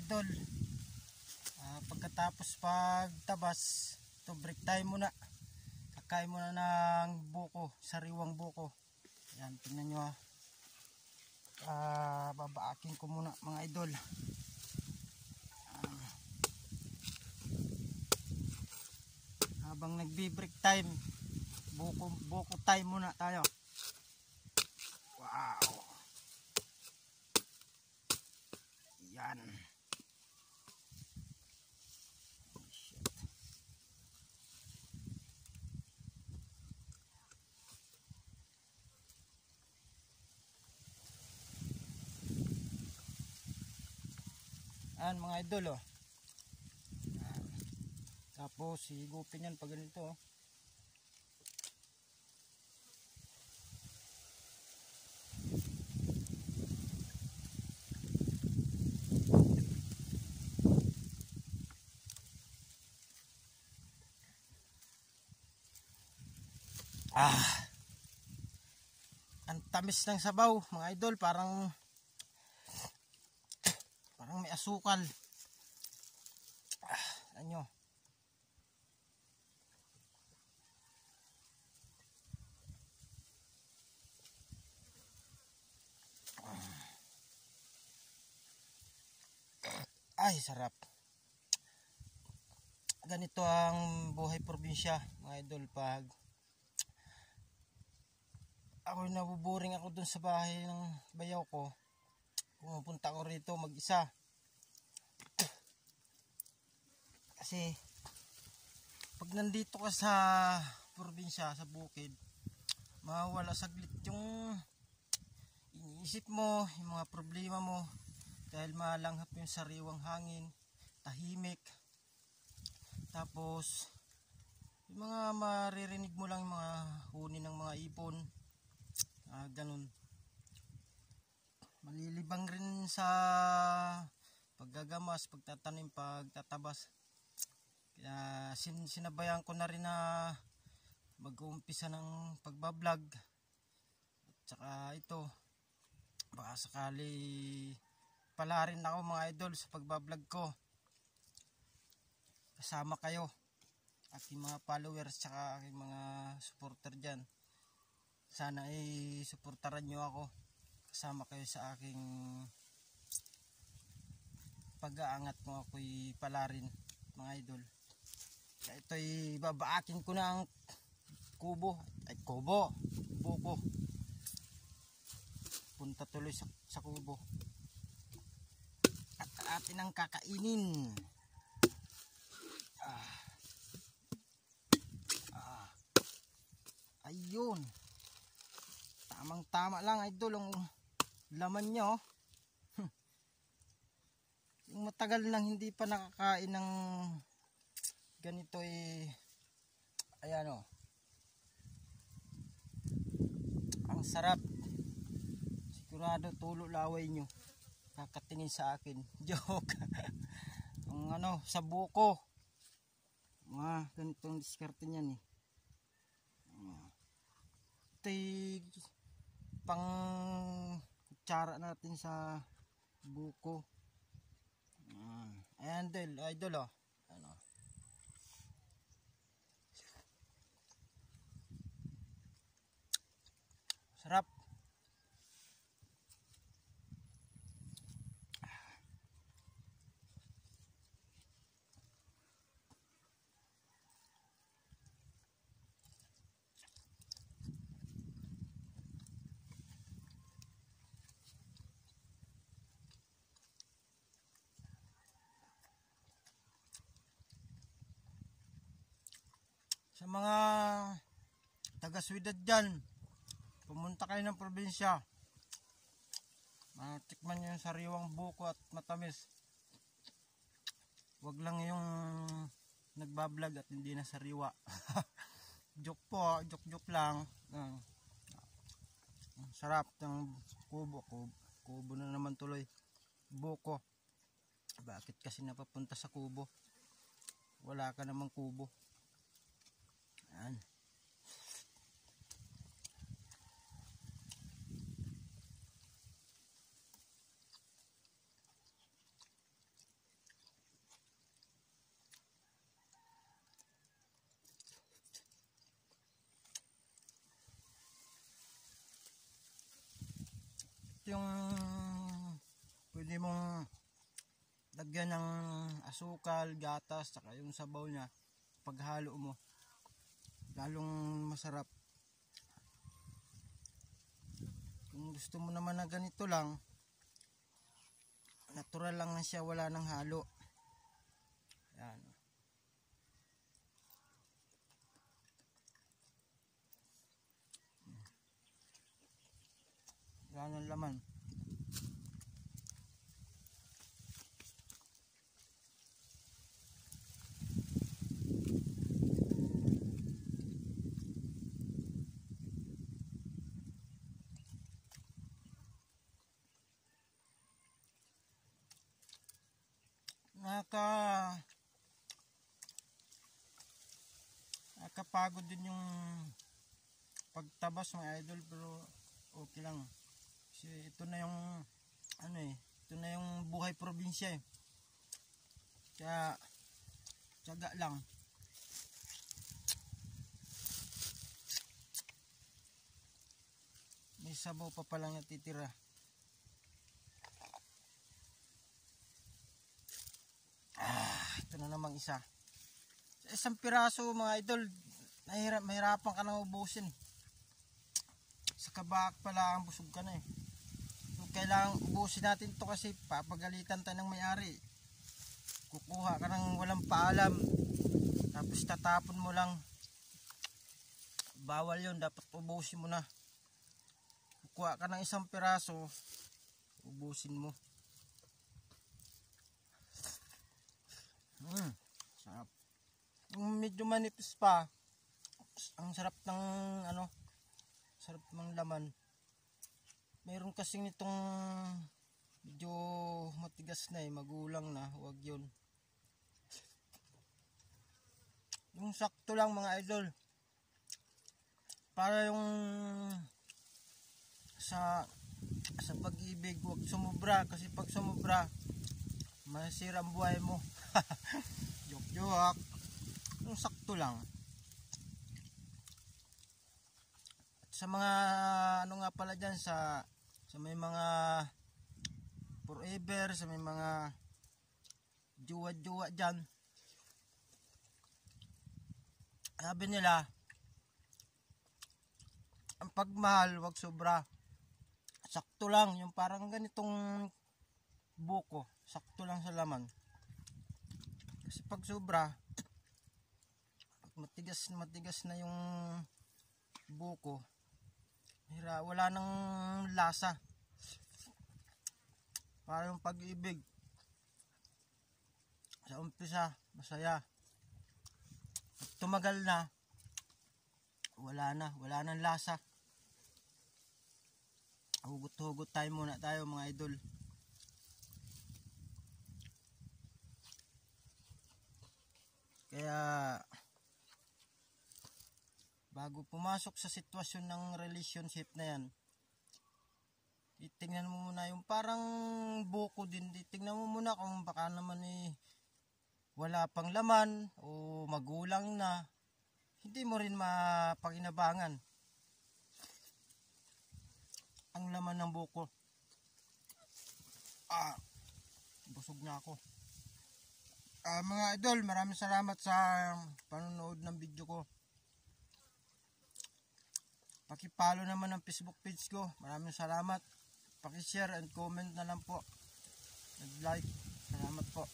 idol. Pagkatapos pagtabas, ito break time muna. Kakain muna ng buko, sariwang buko. Yan, tingnan nyo babaakin ko muna mga idol. Habang nagbi-break time, buko time muna tayo. Wow. Yan. Ayan mga idol oh. Ayan. Tapos higupin yan pag ganito oh. Ang tamis ng sabaw mga idol, parang may asukal. Ano? Ay, sarap. Ganito ang buhay probinsya mga idol. Pag ako nabuboring ako dun sa bahay ng bayaw ko, pumupunta ako rito mag-isa. Kasi pag nandito ka sa probinsya, sa bukid, mawala saglit yung iniisip mo, yung mga problema mo, dahil malanghap yung sariwang hangin, tahimik. Tapos yung mga maririnig mo lang yung mga huni ng mga ipon, ganun. Malilibang rin sa paggagamas, pagtatanim, pagtatabas. Kaya sinabayan ko na rin na mag-uumpisa ng pagbablog. At saka ito, baka sakali pala rin ako mga idol sa pagbablog ko. Kasama kayo, aking mga followers, saka aking mga supporter dyan. Sana ay suportaran nyo ako. Kasama kayo sa aking pag-aangat mo, ako'y pala rin mga idol. Ito'y babaakin ko ng buko. Punta tuloy sa kubo. At atin ang kakainin. Ayun. Tamang tama lang idol ang laman niya oh. Yung matagal nang hindi pa nakakain ng ganito ayan oh. Ang sarap. Sigurado tulo laway nyo kakatingin sa akin. Joke. Ang sa buko. Ganitong diskarte niyan eh. Ito'y pang kutsara natin sa buko. Ayan idol oh. Sarap. Sa mga taga-Swidad dyan, pumunta kayo ng probinsya, tikman nyo yung sariwang buko at matamis. Wag lang yung nagbablog at hindi na sariwa. Joke po, joke lang. Sarap ng kubo na naman tuloy. Buko. Bakit kasi napapunta sa kubo? Wala ka namang kubo. Ayan. lagyan ng asukal, gatas, saka yung sabaw niya. Paghalo mo, lalong masarap. Kung gusto mo naman na ganito lang, natural lang na siya, wala nang halo. Yan. Wala nang laman. Nakapagod din yung pagtabas mga idol, pero okay lang. Kasi ito na yung ito na yung buhay probinsya eh. Kaya tiyaga lang. May sabaw pa palang natitira. Ito na namang isa. Sa isang piraso mga idol, mahirapan ka nang ubusin. Sa kabak pala ang busog ka na eh. So, kailangan ubusin natin to kasi papagalitan tayo ng may-ari. Kukuha ka ng walang paalam, tapos tatapon mo lang. Bawal yun, dapat ubusin mo na. Kukuha ka ng isang piraso, ubusin mo. Sarap. Yung medyo manipis pa, ang sarap ng sarap ng laman. Meron kasing nitong medyo matigas na eh, magulang na, huwag yun. Yung sakto lang mga idol, para yung sa pag-ibig, huwag sumubra, kasi pag sumubra masira ang buhay mo. Joke. Yung sakto lang. At sa mga nga pala dyan, sa may mga forever, sa may mga juwa dyan, sabi nila, ang pagmahal wag sobra, sakto lang. Yung parang ganitong buko, sakto lang sa laman. Kasi pag sobra, matigas na yung buko, wala nang lasa. Para yung pag-ibig sa umpisa masaya, pag tumagal na, wala nang lasa. Hugot tayo muna mga idol. Kaya bago pumasok sa sitwasyon ng relationship na yan, itingnan mo muna yung parang buko din. Itingnan mo muna kung baka naman wala pang laman o magulang na, hindi mo rin mapakinabangan ang laman ng buko. Busog na ako. Mga idol, maraming salamat sa panonood ng video ko. Paki-follow naman ang Facebook page ko. Maraming salamat. Paki-share and comment na lang po. And like. Salamat po.